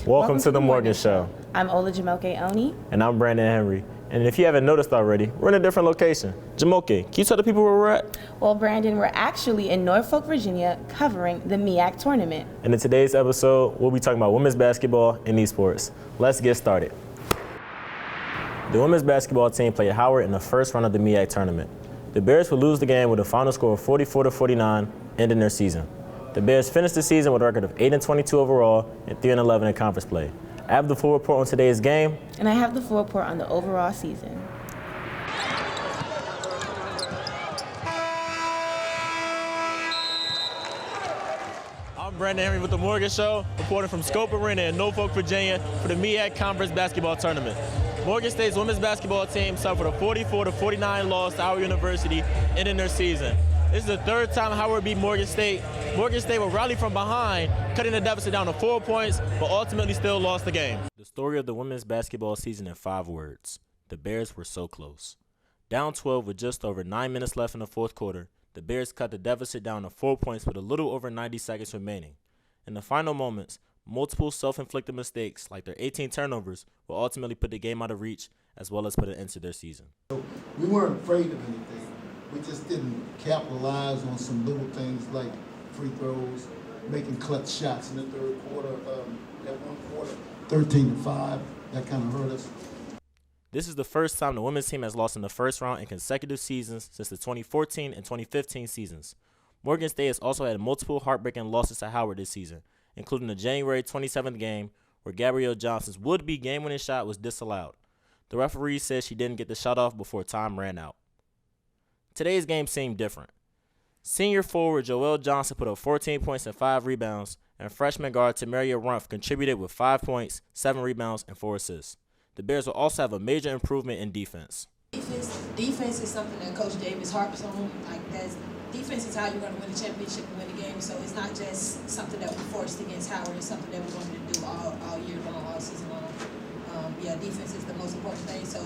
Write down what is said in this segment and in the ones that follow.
Welcome to the Morgan Show. I'm Ola Jamoke Oni. And I'm Brandon Henry. And if you haven't noticed already, we're in a different location. Jamoke, can you tell the people where we're at? Well, Brandon, we're actually in Norfolk, Virginia, covering the MEAC tournament. And in today's episode, we'll be talking about women's basketball and esports. Let's get started. The women's basketball team played Howard in the first round of the MEAC tournament. The Bears would lose the game with a final score of 44-49, ending their season. The Bears finished the season with a record of 8-22 overall and 3-11 in conference play. I have the full report on today's game. And I have the full report on the overall season. I'm Brandon Henry with the Morgan Show, reporting from Scope Arena in Norfolk, Virginia for the MEAC Conference Basketball Tournament. Morgan State's women's basketball team suffered a 44-49 loss to Howard University, ending their season. This is the third time Howard beat Morgan State. Morgan State will rally from behind, cutting the deficit down to 4 points, but ultimately still lost the game. The story of the women's basketball season in 5 words. The Bears were so close. Down 12 with just over 9 minutes left in the fourth quarter, the Bears cut the deficit down to 4 points with a little over 90 seconds remaining. In the final moments, multiple self-inflicted mistakes, like their 18 turnovers, will ultimately put the game out of reach, as well as put an end to their season. We weren't afraid of anything. We just didn't capitalize on some little things like free throws, making clutch shots in the third quarter, that one quarter, 13-5, that kind of hurt us. This is the first time the women's team has lost in the first round in consecutive seasons since the 2014 and 2015 seasons. Morgan State has also had multiple heartbreaking losses to Howard this season, including the January 27th game where Gabrielle Johnson's would-be game-winning shot was disallowed. The referee said she didn't get the shot off before time ran out. Today's game seemed different. Senior forward Joelle Johnson put up 14 points and 5 rebounds, and freshman guard Tamaria Rumpf contributed with 5 points, 7 rebounds, and 4 assists. The Bears will also have a major improvement in defense. Defense is something that Coach Davis harps on. Defense is how you're going to win a championship and win a game. So it's not just something that we forced against Howard. It's something that we're going to do all year long, all season long. Defense is the most important thing. So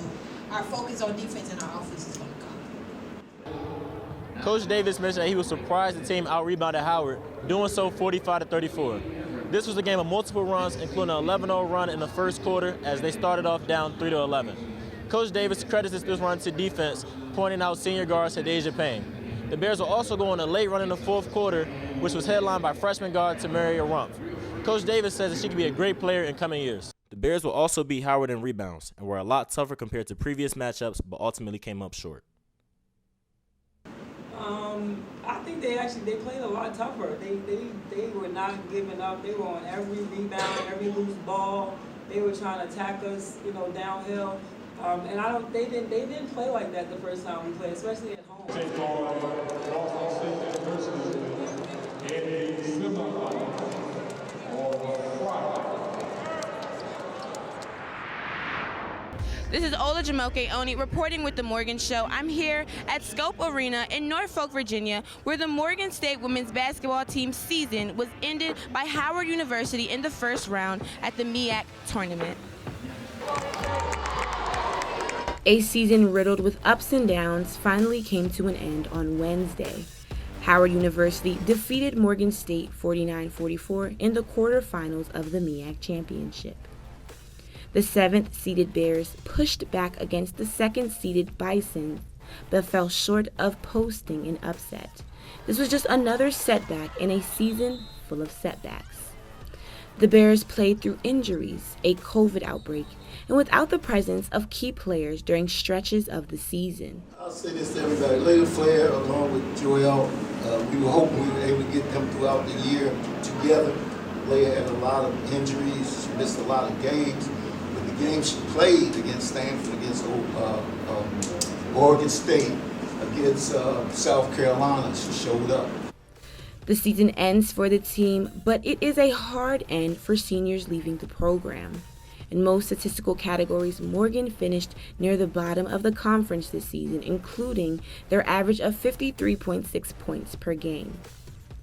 our focus on defense and our offense is going to come. Coach Davis mentioned that he was surprised the team out-rebounded Howard, doing so 45-34. This was a game of multiple runs, including an 11-0 run in the first quarter as they started off down 3-11. Coach Davis credits this run to defense, pointing out senior guard Sadasia Payne. The Bears will also go on a late run in the fourth quarter, which was headlined by freshman guard Tamaria Rumpf. Coach Davis says that she could be a great player in coming years. The Bears will also beat Howard in rebounds and were a lot tougher compared to previous matchups, but ultimately came up short. I think they played a lot tougher. They were not giving up. They were on every rebound, every loose ball. They were trying to attack us, downhill. And they didn't play like that the first time we played, especially at home. This is Ola Jamoke Oni reporting with the Morgan Show. I'm here at Scope Arena in Norfolk, Virginia, where the Morgan State women's basketball team's season was ended by Howard University in the first round at the MEAC tournament. A season riddled with ups and downs finally came to an end on Wednesday. Howard University defeated Morgan State 49-44 in the quarterfinals of the MEAC championship. The 7th-seeded Bears pushed back against the 2nd-seeded Bisons, but fell short of posting an upset. This was just another setback in a season full of setbacks. The Bears played through injuries, a COVID outbreak, and without the presence of key players during stretches of the season. I'll say this to everybody. Layla Flair, along with Joelle, we were hoping we were able to get them throughout the year together. Layla had a lot of injuries. She missed a lot of games. The game she played against Stanford, against Oregon State, against South Carolina, she showed up. The season ends for the team, but it is a hard end for seniors leaving the program. In most statistical categories, Morgan finished near the bottom of the conference this season, including their average of 53.6 points per game.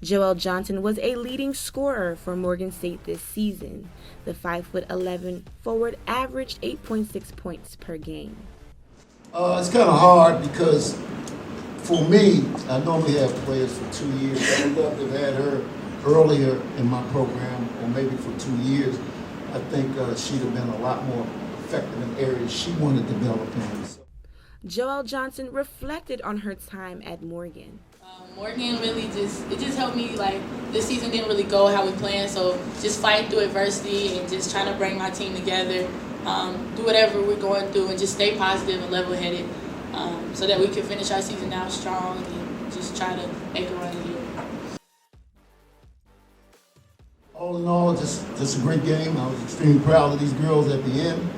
Joelle Johnson was a leading scorer for Morgan State this season. The 5'11" forward averaged 8.6 points per game. It's kind of hard because for me, I normally have players for 2 years. I would love to have had her earlier in my program, or maybe for 2 years. I think she'd have been a lot more effective in areas she wanted to develop in. Joelle Johnson reflected on her time at Morgan. Morgan really just helped me, like, this season didn't really go how we planned, so just fighting through adversity and just trying to bring my team together, do whatever we're going through and just stay positive and level-headed so that we can finish our season out strong and just try to make a run of the year. All in all, just a great game. I was extremely proud of these girls at the end.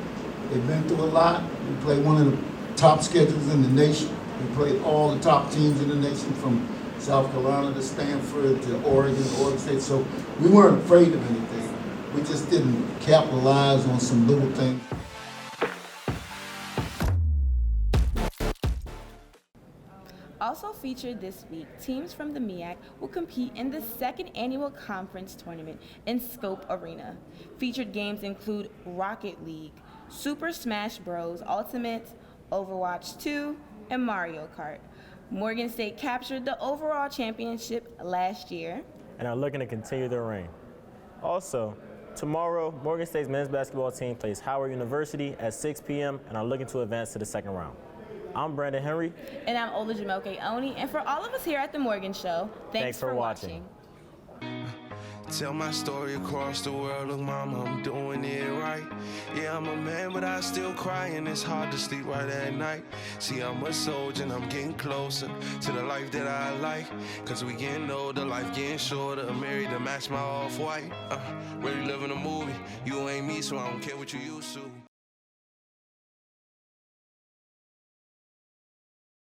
They've been through a lot. We played one of the top schedules in the nation. We played all the top teams in the nation, from South Carolina to Stanford to Oregon State. So we weren't afraid of anything. We just didn't capitalize on some little things. Also featured this week, teams from the MEAC will compete in the second annual conference tournament in Scope Arena. Featured games include Rocket League, Super Smash Bros. Ultimate, Overwatch 2, and Mario Kart. Morgan State captured the overall championship last year and are looking to continue their reign. Also, tomorrow, Morgan State's men's basketball team plays Howard University at 6 p.m. and are looking to advance to the second round. I'm Brandon Henry. And I'm Olajumoke Oni. And for all of us here at The Morgan Show, thanks for watching. Tell my story across the world, look mama, I'm doing it right. Yeah, I'm a man, but I still cry, and it's hard to sleep right at night. See, I'm a soldier, and I'm getting closer to the life that I like. Cause we getting older, life getting shorter, I'm married to match my off-white. Really living a movie, you ain't me, so I don't care what you used to.